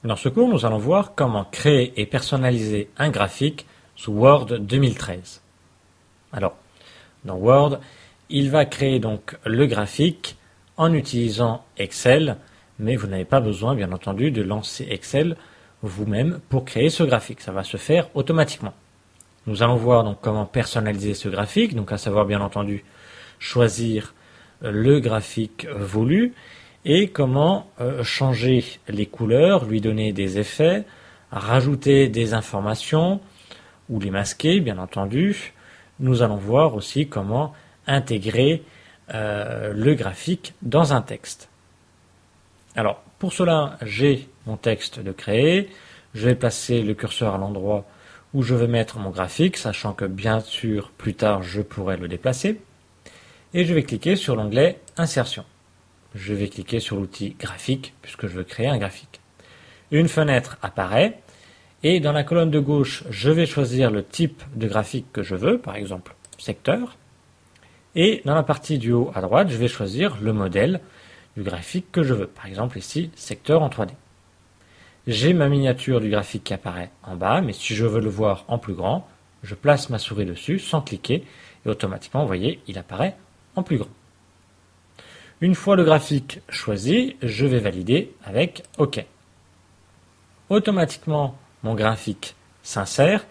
Dans ce cours, nous allons voir comment créer et personnaliser un graphique sous Word 2013. Alors, dans Word, il va créer donc le graphique en utilisant Excel, mais vous n'avez pas besoin, bien entendu, de lancer Excel vous-même pour créer ce graphique. Ça va se faire automatiquement. Nous allons voir donc comment personnaliser ce graphique, donc à savoir, bien entendu, choisir le graphique voulu et comment changer les couleurs, lui donner des effets, rajouter des informations ou les masquer, bien entendu. Nous allons voir aussi comment intégrer le graphique dans un texte. Alors, pour cela, j'ai mon texte de créer. Je vais placer le curseur à l'endroit où je veux mettre mon graphique, sachant que bien sûr, plus tard, je pourrai le déplacer. Et je vais cliquer sur l'onglet Insertion. Je vais cliquer sur l'outil Graphique, puisque je veux créer un graphique. Une fenêtre apparaît, et dans la colonne de gauche, je vais choisir le type de graphique que je veux, par exemple secteur. Et dans la partie du haut à droite, je vais choisir le modèle du graphique que je veux. Par exemple ici, secteur en 3D. J'ai ma miniature du graphique qui apparaît en bas, mais si je veux le voir en plus grand, je place ma souris dessus sans cliquer, et automatiquement, vous voyez, il apparaît en plus grand. Une fois le graphique choisi, je vais valider avec OK. Automatiquement, mon graphique s'insère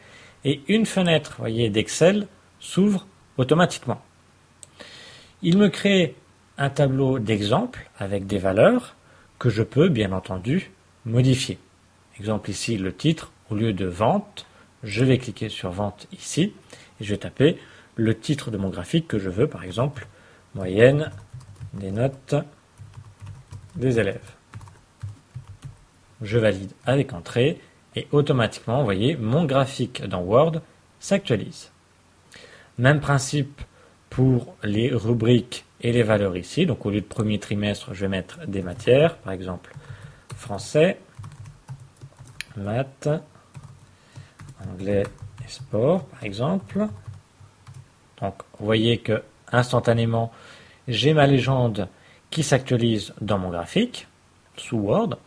et une fenêtre, voyez, d'Excel s'ouvre automatiquement. Il me crée un tableau d'exemple avec des valeurs que je peux, bien entendu, modifier. Exemple ici, le titre, au lieu de vente, je vais cliquer sur vente ici et je vais taper le titre de mon graphique que je veux, par exemple, moyenne des notes des élèves. Je valide avec entrée et automatiquement, vous voyez, mon graphique dans Word s'actualise. Même principe pour les rubriques et les valeurs ici. Donc au lieu de premier trimestre, je vais mettre des matières, par exemple français, maths, anglais et sport, par exemple. Donc vous voyez que instantanément, j'ai ma légende qui s'actualise dans mon graphique sous Word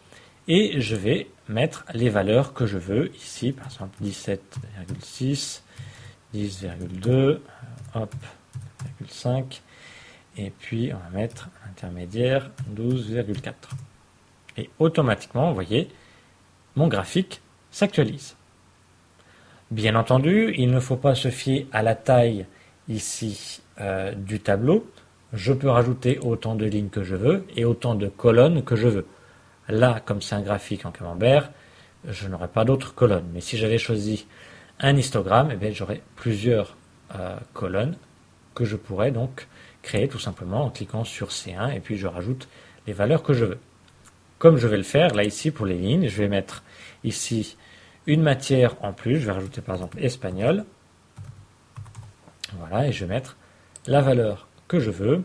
et je vais mettre les valeurs que je veux ici, par exemple 17,6, 10,2, hop, 0,5 et puis on va mettre intermédiaire 12,4. Et automatiquement, vous voyez, mon graphique s'actualise. Bien entendu, il ne faut pas se fier à la taille ici du tableau. Je peux rajouter autant de lignes que je veux et autant de colonnes que je veux. Là, comme c'est un graphique en camembert, je n'aurai pas d'autres colonnes. Mais si j'avais choisi un histogramme, eh j'aurais plusieurs colonnes que je pourrais donc créer tout simplement en cliquant sur C1 et puis je rajoute les valeurs que je veux. Comme je vais le faire, là ici pour les lignes, je vais mettre ici une matière en plus. Je vais rajouter par exemple espagnol. Voilà, et je vais mettre la valeur que je veux,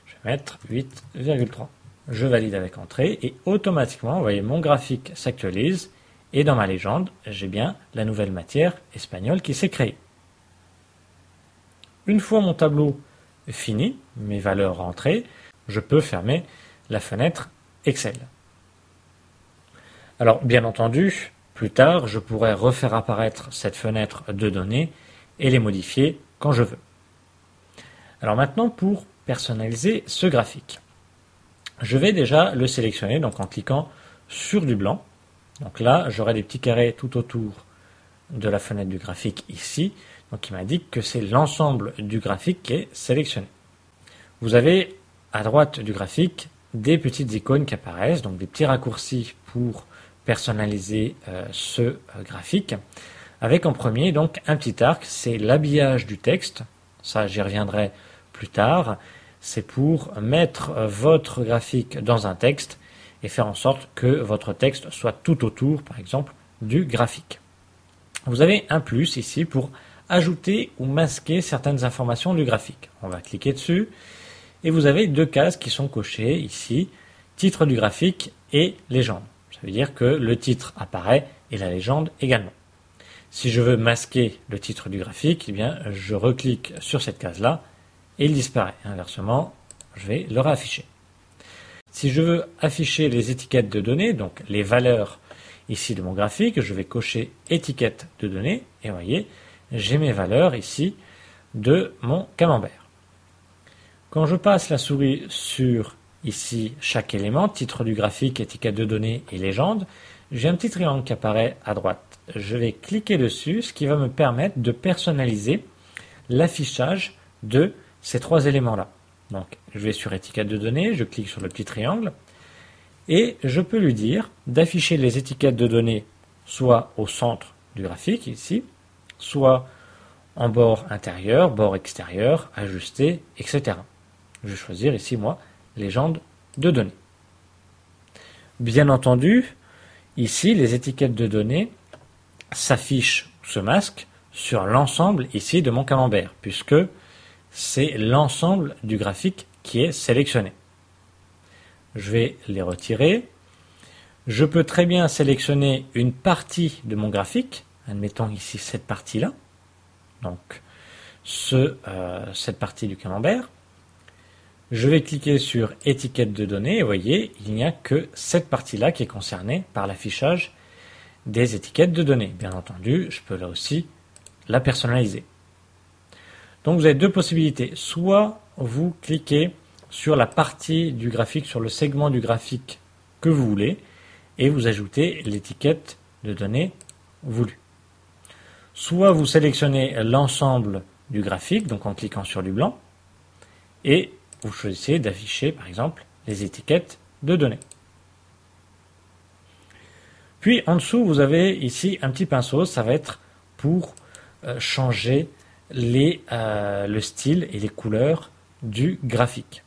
je vais mettre 8,3. Je valide avec entrée et automatiquement, vous voyez, mon graphique s'actualise et dans ma légende, j'ai bien la nouvelle matière espagnole qui s'est créée. Une fois mon tableau fini, mes valeurs rentrées, je peux fermer la fenêtre Excel. Alors, bien entendu, plus tard, je pourrais refaire apparaître cette fenêtre de données et les modifier quand je veux. Alors maintenant, pour personnaliser ce graphique, je vais déjà le sélectionner donc en cliquant sur du blanc. Donc là, j'aurai des petits carrés tout autour de la fenêtre du graphique ici, donc qui m'indique que c'est l'ensemble du graphique qui est sélectionné. Vous avez à droite du graphique des petites icônes qui apparaissent, donc des petits raccourcis pour personnaliser ce graphique, avec en premier donc un petit arc, c'est l'habillage du texte. Ça, j'y reviendrai plus tard. C'est pour mettre votre graphique dans un texte et faire en sorte que votre texte soit tout autour, par exemple, du graphique. Vous avez un plus ici pour ajouter ou masquer certaines informations du graphique. On va cliquer dessus et vous avez deux cases qui sont cochées ici, titre du graphique et légende. Ça veut dire que le titre apparaît et la légende également. Si je veux masquer le titre du graphique, eh bien, je reclique sur cette case-là et il disparaît. Inversement, je vais le réafficher. Si je veux afficher les étiquettes de données, donc les valeurs ici de mon graphique, je vais cocher étiquette de données et vous voyez, j'ai mes valeurs ici de mon camembert. Quand je passe la souris sur ici chaque élément, titre du graphique, étiquette de données et légende, j'ai un petit triangle qui apparaît à droite. Je vais cliquer dessus, ce qui va me permettre de personnaliser l'affichage de ces trois éléments-là. Donc, je vais sur étiquette de données, je clique sur le petit triangle et je peux lui dire d'afficher les étiquettes de données soit au centre du graphique, ici, soit en bord intérieur, bord extérieur, ajusté, etc. Je vais choisir ici, moi, légende de données. Bien entendu, ici, les étiquettes de données s'affichent, se masquent, sur l'ensemble ici de mon camembert, puisque c'est l'ensemble du graphique qui est sélectionné. Je vais les retirer. Je peux très bien sélectionner une partie de mon graphique, admettons ici cette partie-là, donc cette partie du camembert. Je vais cliquer sur étiquette de données et vous voyez, il n'y a que cette partie-là qui est concernée par l'affichage des étiquettes de données. Bien entendu, je peux là aussi la personnaliser. Donc vous avez deux possibilités. Soit vous cliquez sur la partie du graphique, sur le segment du graphique que vous voulez, et vous ajoutez l'étiquette de données voulue. Soit vous sélectionnez l'ensemble du graphique, donc en cliquant sur du blanc, et vous choisissez d'afficher par exemple les étiquettes de données. Puis en dessous, vous avez ici un petit pinceau, ça va être pour changer le style et les couleurs du graphique.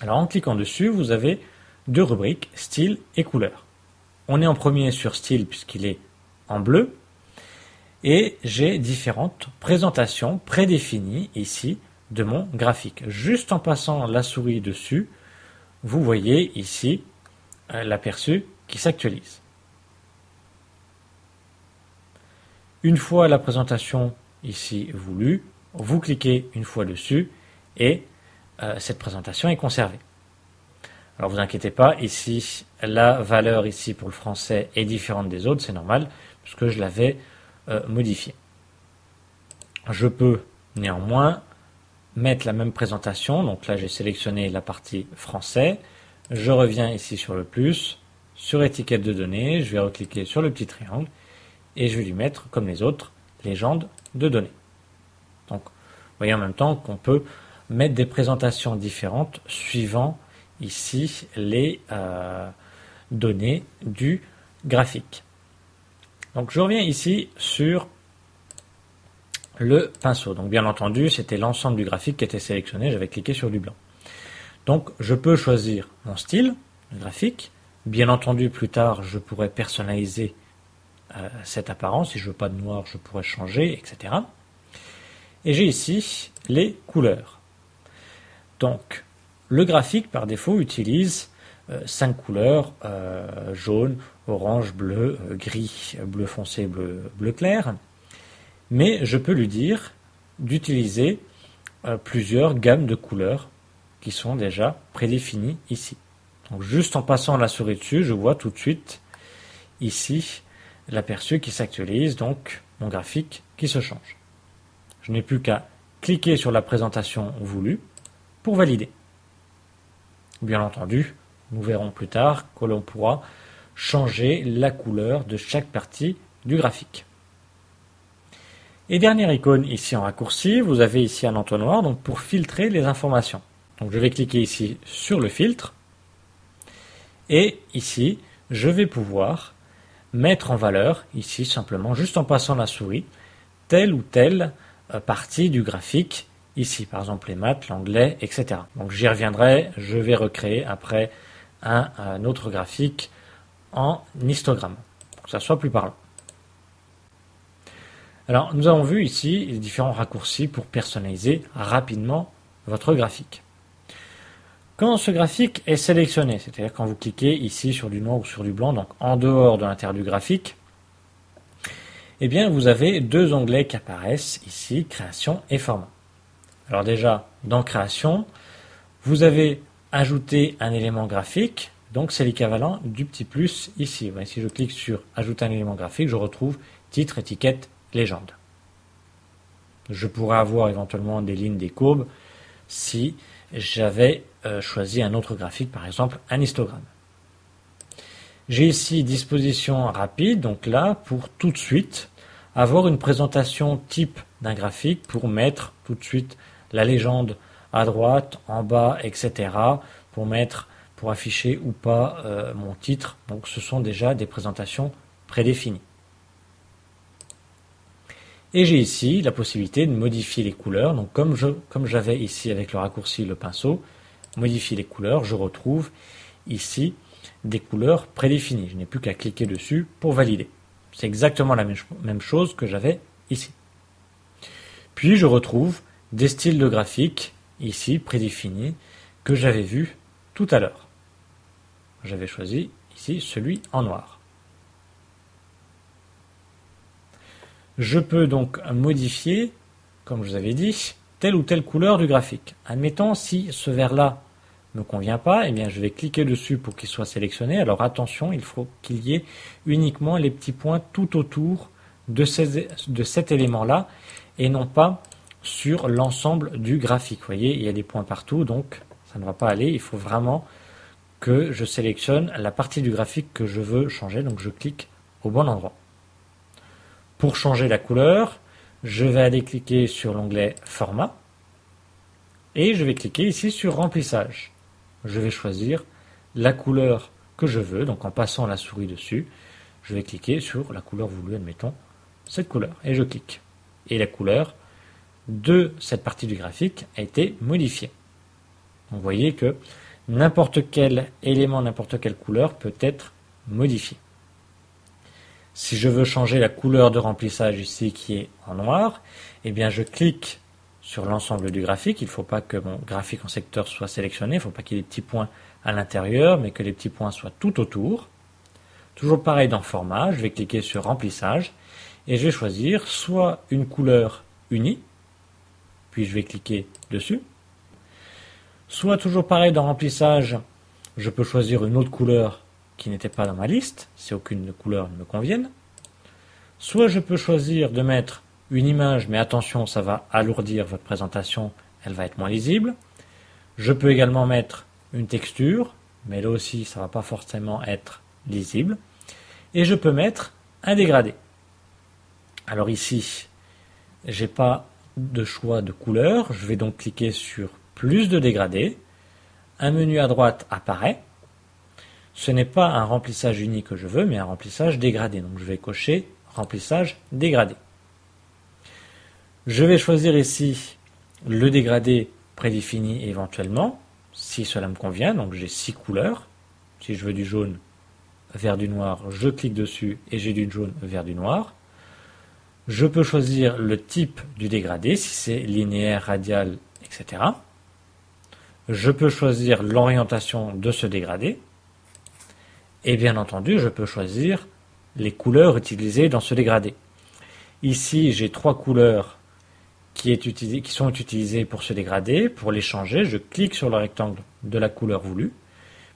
Alors en cliquant dessus, vous avez deux rubriques, style et couleur. On est en premier sur style puisqu'il est en bleu, et j'ai différentes présentations prédéfinies ici de mon graphique. Juste en passant la souris dessus, vous voyez ici l'aperçu qui s'actualise. Une fois la présentation ici voulue, vous cliquez une fois dessus et cette présentation est conservée. Alors vous inquiétez pas, ici la valeur ici pour le français est différente des autres, c'est normal puisque je l'avais modifiée. Je peux néanmoins mettre la même présentation, donc là j'ai sélectionné la partie français, je reviens ici sur le plus, sur étiquette de données, je vais recliquer sur le petit triangle et je vais lui mettre, comme les autres, légende de données. Donc, vous voyez en même temps qu'on peut mettre des présentations différentes suivant ici les données du graphique. Donc, je reviens ici sur le pinceau. Donc, bien entendu, c'était l'ensemble du graphique qui était sélectionné. J'avais cliqué sur du blanc. Donc, je peux choisir mon style, le graphique. Bien entendu, plus tard, je pourrais personnaliser cette apparence. Si je veux pas de noir, je pourrais changer, etc. Et j'ai ici les couleurs. Donc, le graphique, par défaut, utilise 5 couleurs, jaune, orange, bleu, gris, bleu foncé, bleu clair. Mais je peux lui dire d'utiliser plusieurs gammes de couleurs qui sont déjà prédéfinies ici. Donc, juste en passant la souris dessus, je vois tout de suite ici l'aperçu qui s'actualise, donc mon graphique qui se change. Je n'ai plus qu'à cliquer sur la présentation voulue pour valider. Bien entendu, nous verrons plus tard que l'on pourra changer la couleur de chaque partie du graphique. Et dernière icône ici en raccourci, vous avez ici un entonnoir donc pour filtrer les informations. Donc je vais cliquer ici sur le filtre et ici je vais pouvoir mettre en valeur, ici simplement, juste en passant la souris, telle ou telle partie du graphique, ici par exemple les maths, l'anglais, etc. Donc j'y reviendrai, je vais recréer après un autre graphique en histogramme, pour que ça soit plus parlant. Alors nous avons vu ici les différents raccourcis pour personnaliser rapidement votre graphique. Quand ce graphique est sélectionné, c'est-à-dire quand vous cliquez ici sur du noir ou sur du blanc, donc en dehors de l'intérieur du graphique, eh bien vous avez deux onglets qui apparaissent ici, création et format. Alors déjà, dans création, vous avez ajouté un élément graphique, Donc c'est l'équivalent du petit plus ici. Ouais, si je clique sur ajouter un élément graphique, je retrouve titre, étiquette, légende. Je pourrais avoir éventuellement des lignes, des courbes si j'avais choisi un autre graphique, par exemple un histogramme. J'ai ici disposition rapide, donc là pour tout de suite avoir une présentation type d'un graphique pour mettre tout de suite la légende à droite, en bas, etc. pour afficher ou pas mon titre. Donc ce sont déjà des présentations prédéfinies. Et j'ai ici la possibilité de modifier les couleurs. Donc comme j'avais ici avec le raccourci le pinceau, modifier les couleurs, je retrouve ici des couleurs prédéfinies. Je n'ai plus qu'à cliquer dessus pour valider. C'est exactement la même chose que j'avais ici. Puis je retrouve des styles de graphiques ici prédéfinis que j'avais vu tout à l'heure. J'avais choisi ici celui en noir. Je peux donc modifier, comme je vous avais dit, telle ou telle couleur du graphique. Admettons, si ce vert-là ne me convient pas, eh bien je vais cliquer dessus pour qu'il soit sélectionné. Alors attention, il faut qu'il y ait uniquement les petits points tout autour de cet élément-là et non pas sur l'ensemble du graphique. Vous voyez, il y a des points partout, donc ça ne va pas aller. Il faut vraiment que je sélectionne la partie du graphique que je veux changer. Donc je clique au bon endroit. Pour changer la couleur, je vais aller cliquer sur l'onglet Format et je vais cliquer ici sur Remplissage. Je vais choisir la couleur que je veux, donc en passant la souris dessus, je vais cliquer sur la couleur voulue, admettons cette couleur, et je clique. Et la couleur de cette partie du graphique a été modifiée. Donc vous voyez que n'importe quel élément, n'importe quelle couleur peut être modifié. Si je veux changer la couleur de remplissage ici qui est en noir, eh bien je clique sur l'ensemble du graphique. Il ne faut pas que mon graphique en secteur soit sélectionné, il ne faut pas qu'il y ait des petits points à l'intérieur, mais que les petits points soient tout autour. Toujours pareil dans format, je vais cliquer sur remplissage et je vais choisir soit une couleur unie, puis je vais cliquer dessus. Soit toujours pareil dans remplissage, je peux choisir une autre couleur qui n'était pas dans ma liste, si aucune couleur ne me convienne. Soit je peux choisir de mettre une image, mais attention, ça va alourdir votre présentation, elle va être moins lisible. Je peux également mettre une texture, mais là aussi, ça ne va pas forcément être lisible. Et je peux mettre un dégradé. Alors ici, je n'ai pas de choix de couleur, je vais donc cliquer sur plus de dégradés. Un menu à droite apparaît. Ce n'est pas un remplissage uni que je veux, mais un remplissage dégradé. Donc je vais cocher remplissage dégradé. Je vais choisir ici le dégradé prédéfini éventuellement, si cela me convient. Donc j'ai 6 couleurs. Si je veux du jaune, vert, du noir, je clique dessus et j'ai du jaune, vert, du noir. Je peux choisir le type du dégradé, si c'est linéaire, radial, etc. Je peux choisir l'orientation de ce dégradé. Et bien entendu, je peux choisir les couleurs utilisées dans ce dégradé. Ici, j'ai 3 couleurs qui sont utilisées pour ce dégradé. Pour les changer, je clique sur le rectangle de la couleur voulue.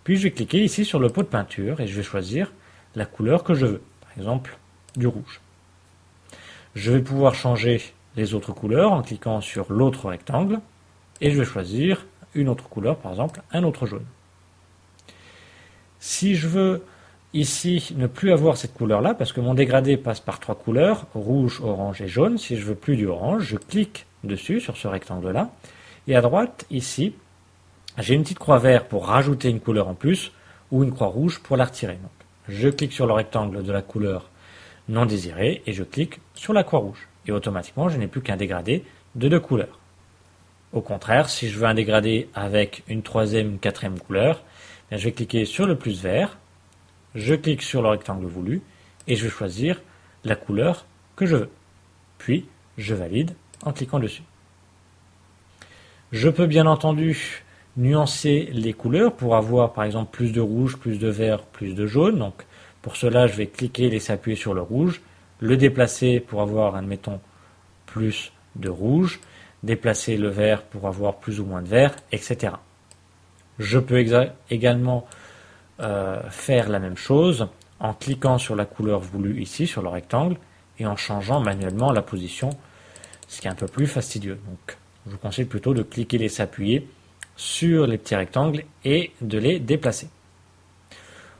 Puis je vais cliquer ici sur le pot de peinture et je vais choisir la couleur que je veux. Par exemple, du rouge. Je vais pouvoir changer les autres couleurs en cliquant sur l'autre rectangle. Et je vais choisir une autre couleur, par exemple un autre jaune. Si je veux ici ne plus avoir cette couleur-là, parce que mon dégradé passe par 3 couleurs, rouge, orange et jaune, si je veux plus du orange, je clique dessus, sur ce rectangle-là, et à droite, ici, j'ai une petite croix verte pour rajouter une couleur en plus, ou une croix rouge pour la retirer. Donc, je clique sur le rectangle de la couleur non désirée, et je clique sur la croix rouge. Et automatiquement, je n'ai plus qu'un dégradé de 2 couleurs. Au contraire, si je veux un dégradé avec une 3e, une 4e couleur, je vais cliquer sur le plus vert, je clique sur le rectangle voulu et je vais choisir la couleur que je veux. Puis, je valide en cliquant dessus. Je peux bien entendu nuancer les couleurs pour avoir par exemple plus de rouge, plus de vert, plus de jaune. Donc, pour cela, je vais cliquer et laisser appuyer sur le rouge, le déplacer pour avoir, admettons, plus de rouge, déplacer le vert pour avoir plus ou moins de vert, etc. Je peux également faire la même chose en cliquant sur la couleur voulue ici, sur le rectangle, et en changeant manuellement la position, ce qui est un peu plus fastidieux. Donc, je vous conseille plutôt de cliquer et s'appuyer sur les petits rectangles et de les déplacer.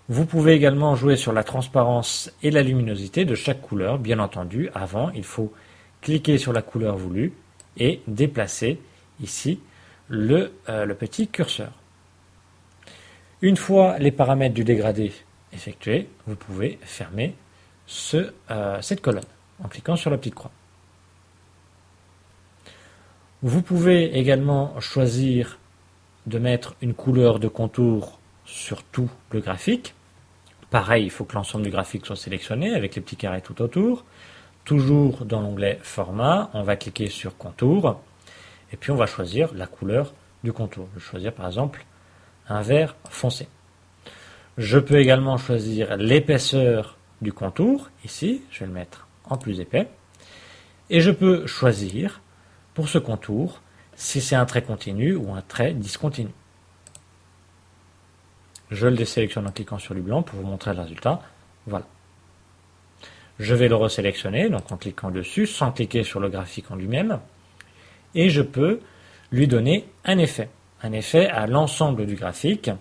Vous pouvez également jouer sur la transparence et la luminosité de chaque couleur. Bien entendu, avant, il faut cliquer sur la couleur voulue et déplacer ici le petit curseur. Une fois les paramètres du dégradé effectués, vous pouvez fermer cette colonne en cliquant sur la petite croix. Vous pouvez également choisir de mettre une couleur de contour sur tout le graphique. Pareil, il faut que l'ensemble du graphique soit sélectionné avec les petits carrés tout autour. Toujours dans l'onglet Format, on va cliquer sur Contour et puis on va choisir la couleur du contour. Je vais choisir par exemple un vert foncé. Je peux également choisir l'épaisseur du contour. Ici, je vais le mettre en plus épais. Et je peux choisir pour ce contour si c'est un trait continu ou un trait discontinu. Je le désélectionne en cliquant sur du blanc pour vous montrer le résultat. Voilà. Je vais le resélectionner, donc en cliquant dessus, sans cliquer sur le graphique en lui-même. Et je peux lui donner un effet à l'ensemble du graphique,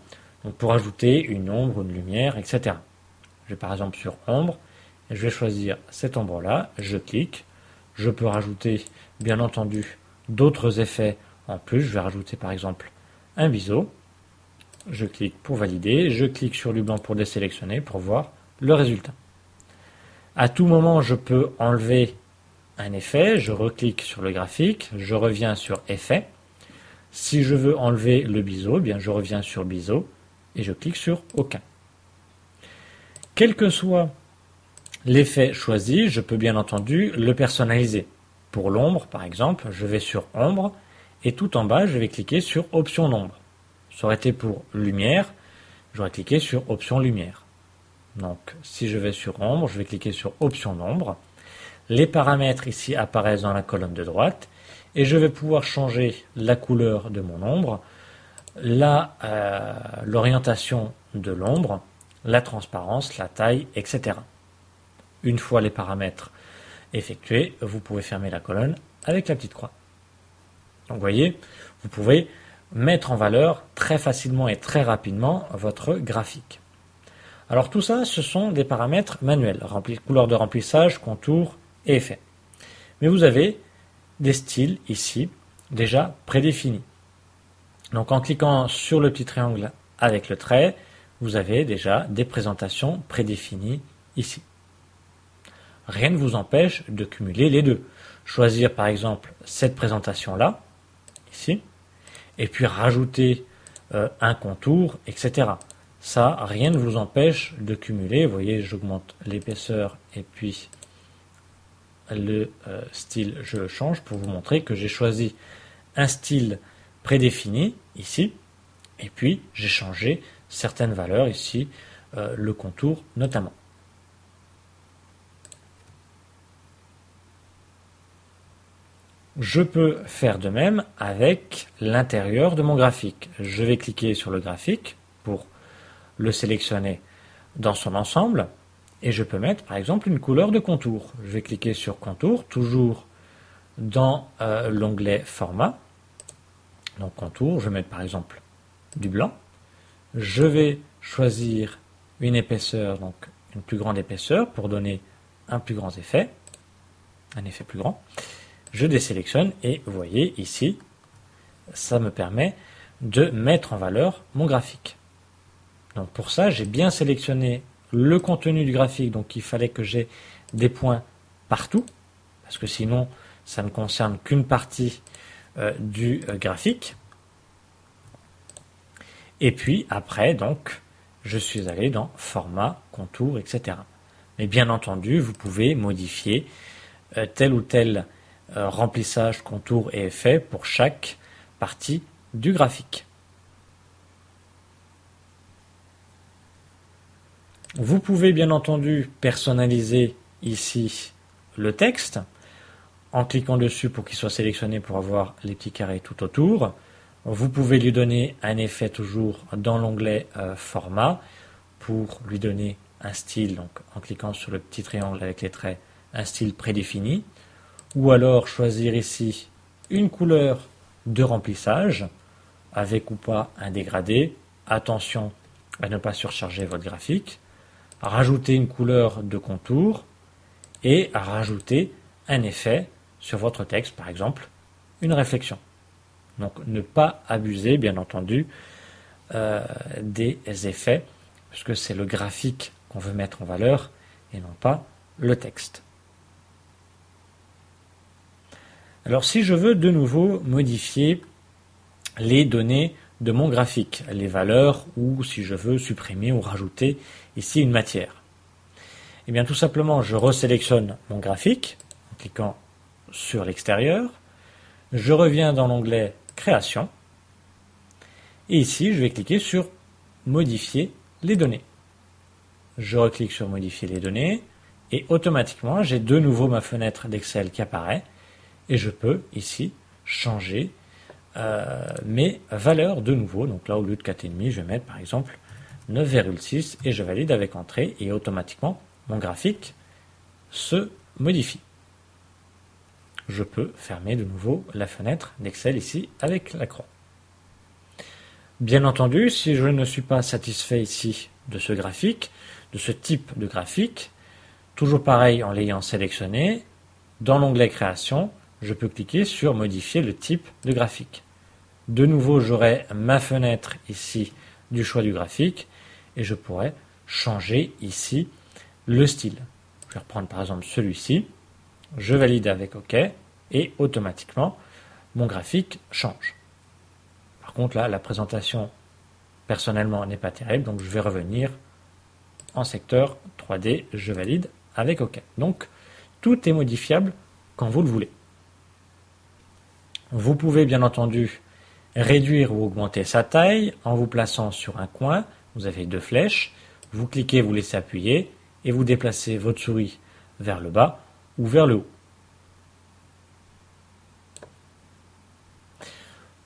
donc pour ajouter une ombre, une lumière, etc. Je vais par exemple sur ombre, et je vais choisir cette ombre-là, je clique. Je peux rajouter, bien entendu, d'autres effets en plus. Je vais rajouter par exemple un biseau. Je clique pour valider, je clique sur du blanc pour désélectionner pour voir le résultat. À tout moment, je peux enlever un effet, je reclique sur le graphique, je reviens sur effet. Si je veux enlever le biseau, bien je reviens sur biseau et je clique sur aucun. Quel que soit l'effet choisi, je peux bien entendu le personnaliser. Pour l'ombre, par exemple, je vais sur ombre et tout en bas, je vais cliquer sur option ombre. Ça aurait été pour lumière, j'aurais cliqué sur option lumière. Donc, si je vais sur ombre, je vais cliquer sur option ombre. Les paramètres ici apparaissent dans la colonne de droite et je vais pouvoir changer la couleur de mon ombre, l'orientation de l'ombre, la transparence, la taille, etc. Une fois les paramètres effectués, vous pouvez fermer la colonne avec la petite croix. Donc, vous voyez, vous pouvez mettre en valeur très facilement et très rapidement votre graphique. Alors tout ça, ce sont des paramètres manuels, couleur de remplissage, contour et effet. Mais vous avez des styles ici déjà prédéfinis. Donc en cliquant sur le petit triangle avec le trait, vous avez déjà des présentations prédéfinies ici. Rien ne vous empêche de cumuler les deux. Choisir par exemple cette présentation-là, ici, et puis rajouter un contour, etc. Ça, rien ne vous empêche de cumuler. Vous voyez, j'augmente l'épaisseur et puis le style, je le change pour vous montrer que j'ai choisi un style prédéfini, ici, et puis j'ai changé certaines valeurs, ici, le contour notamment. Je peux faire de même avec l'intérieur de mon graphique. Je vais cliquer sur le graphique pour le sélectionner dans son ensemble et je peux mettre par exemple une couleur de contour. Je vais cliquer sur contour, toujours dans l'onglet format. Donc contour, je vais mettre par exemple du blanc. Je vais choisir une épaisseur, donc une plus grande épaisseur pour donner un plus grand effet, un effet plus grand. Je désélectionne et vous voyez ici, ça me permet de mettre en valeur mon graphique. Donc pour ça, j'ai bien sélectionné le contenu du graphique, donc il fallait que j'ai des points partout, parce que sinon ça ne concerne qu'une partie du graphique. Et puis après, donc, je suis allé dans format, contour, etc. Mais bien entendu, vous pouvez modifier tel ou tel remplissage, contour et effet pour chaque partie du graphique. Vous pouvez bien entendu personnaliser ici le texte en cliquant dessus pour qu'il soit sélectionné pour avoir les petits carrés tout autour. Vous pouvez lui donner un effet toujours dans l'onglet format. pour lui donner un style, donc en cliquant sur le petit triangle avec les traits, un style prédéfini, ou alors choisir ici une couleur de remplissage, avec ou pas un dégradé. Attention à ne pas surcharger votre graphique. Rajouter une couleur de contour et à rajouter un effet sur votre texte, par exemple une réflexion. Donc ne pas abuser, bien entendu, des effets, puisque c'est le graphique qu'on veut mettre en valeur et non pas le texte. Alors si je veux de nouveau modifier les données de mon graphique, les valeurs, ou si je veux supprimer ou rajouter ici une matière, eh bien tout simplement je resélectionne mon graphique en cliquant sur l'extérieur, je reviens dans l'onglet Création, et ici je vais cliquer sur Modifier les données. Je reclique sur Modifier les données, et automatiquement j'ai de nouveau ma fenêtre d'Excel qui apparaît, et je peux ici changer mes valeurs de nouveau. Donc là, au lieu de 4,5, je vais mettre par exemple 9,6 et je valide avec Entrée et automatiquement mon graphique se modifie. Je peux fermer de nouveau la fenêtre d'Excel ici avec la croix. Bien entendu, si je ne suis pas satisfait ici de ce graphique, de ce type de graphique, toujours pareil en l'ayant sélectionné, dans l'onglet Création, je peux cliquer sur Modifier le type de graphique. De nouveau, j'aurai ma fenêtre ici du choix du graphique et je pourrais changer ici le style. Je vais reprendre par exemple celui-ci, je valide avec OK et automatiquement mon graphique change. Par contre là, la présentation personnellement n'est pas terrible, donc je vais revenir en secteur 3D, je valide avec OK. Donc tout est modifiable quand vous le voulez. Vous pouvez bien entendu réduire ou augmenter sa taille en vous plaçant sur un coin. Vous avez deux flèches, vous cliquez, vous laissez appuyer et vous déplacez votre souris vers le bas ou vers le haut.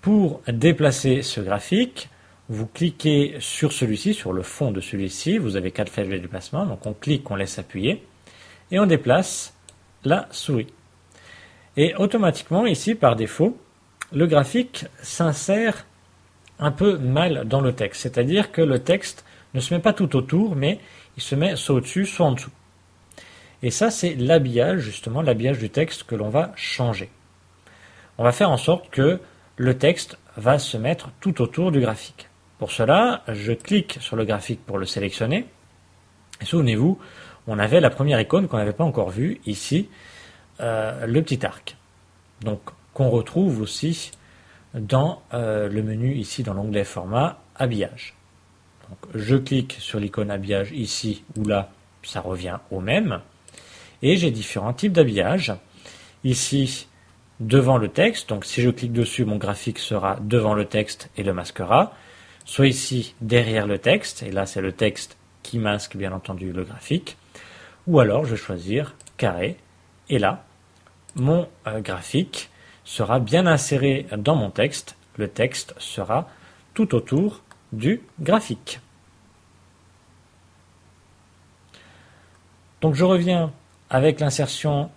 Pour déplacer ce graphique, vous cliquez sur celui-ci, sur le fond de celui-ci. Vous avez 4 flèches de déplacement, donc on clique, on laisse appuyer et on déplace la souris. Et automatiquement, ici, par défaut, le graphique s'insère un peu mal dans le texte. C'est-à-dire que le texte ne se met pas tout autour, mais il se met soit au-dessus, soit en dessous. Et ça, c'est l'habillage, justement, l'habillage du texte que l'on va changer. On va faire en sorte que le texte va se mettre tout autour du graphique. Pour cela, je clique sur le graphique pour le sélectionner. Et souvenez-vous, on avait la première icône qu'on n'avait pas encore vue, ici, le petit arc, donc qu'on retrouve aussi dans le menu ici dans l'onglet format habillage. Donc, je clique sur l'icône habillage ici ou là, ça revient au même, et j'ai différents types d'habillage. Ici devant le texte, donc si je clique dessus, mon graphique sera devant le texte et le masquera, soit ici derrière le texte, et là c'est le texte qui masque bien entendu le graphique, ou alors je vais choisir carré, et là mon graphique sera bien inséré dans mon texte. Le texte sera tout autour du graphique. Donc je reviens avec l'insertion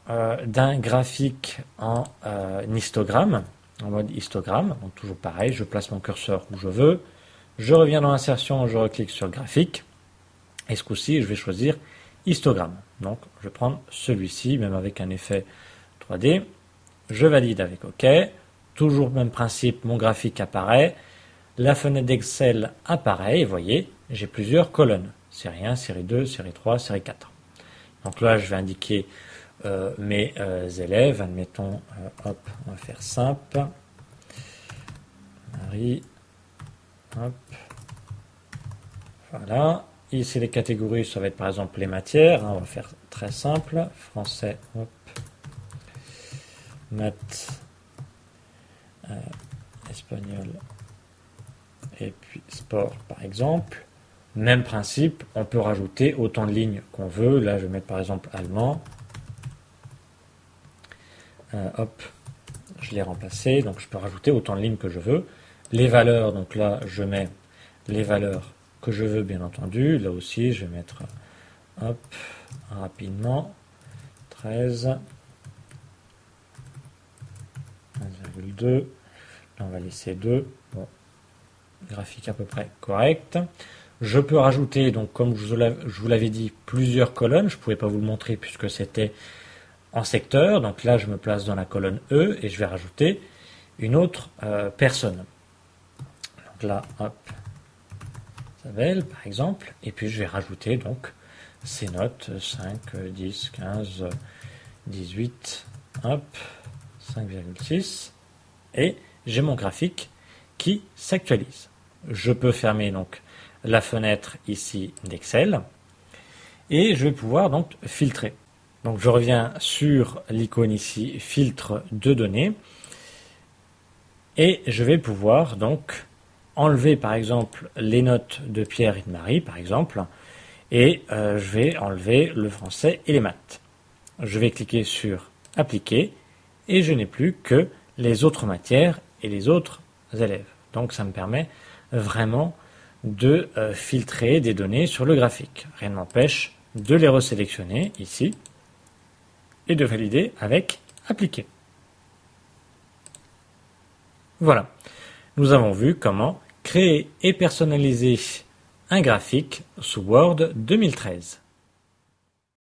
d'un graphique en histogramme, en mode histogramme. Donc toujours pareil, je place mon curseur où je veux. Je reviens dans l'insertion, je reclique sur graphique. Et ce coup-ci, je vais choisir histogramme. Donc je vais prendre celui-ci, même avec un effet 3D, je valide avec OK, toujours même principe, mon graphique apparaît, la fenêtre d'Excel apparaît, et vous voyez, j'ai plusieurs colonnes, série 1, série 2, série 3, série 4. Donc là, je vais indiquer mes élèves, admettons, hop, on va faire simple, Marie, hop, voilà, ici les catégories, ça va être par exemple les matières, hein, on va faire très simple, français, hop, maths, espagnol et puis sport par exemple. Même principe, on peut rajouter autant de lignes qu'on veut. Là je vais mettre par exemple allemand. Hop, je l'ai remplacé, donc je peux rajouter autant de lignes que je veux. Les valeurs, donc là je mets les valeurs que je veux bien entendu. Là aussi, je vais mettre hop, rapidement 13, 1,2. Là, on va laisser 2. Bon, graphique à peu près correct. Je peux rajouter, donc comme je vous l'avais dit, plusieurs colonnes. Je ne pouvais pas vous le montrer puisque c'était en secteur. Donc là, je me place dans la colonne E et je vais rajouter une autre personne. Donc là, hop, Isabelle par exemple. Et puis je vais rajouter donc ces notes 5, 10, 15, 18, hop, 5,6. Et j'ai mon graphique qui s'actualise. Je peux fermer donc la fenêtre ici d'Excel et je vais pouvoir donc filtrer. Donc je reviens sur l'icône ici filtre de données et je vais pouvoir donc enlever par exemple les notes de Pierre et de Marie par exemple et je vais enlever le français et les maths. Je vais cliquer sur appliquer et je n'ai plus que les autres matières et les autres élèves. Donc ça me permet vraiment de filtrer des données sur le graphique. Rien ne m'empêche de les resélectionner ici et de valider avec appliquer. Voilà, nous avons vu comment créer et personnaliser un graphique sous Word 2013.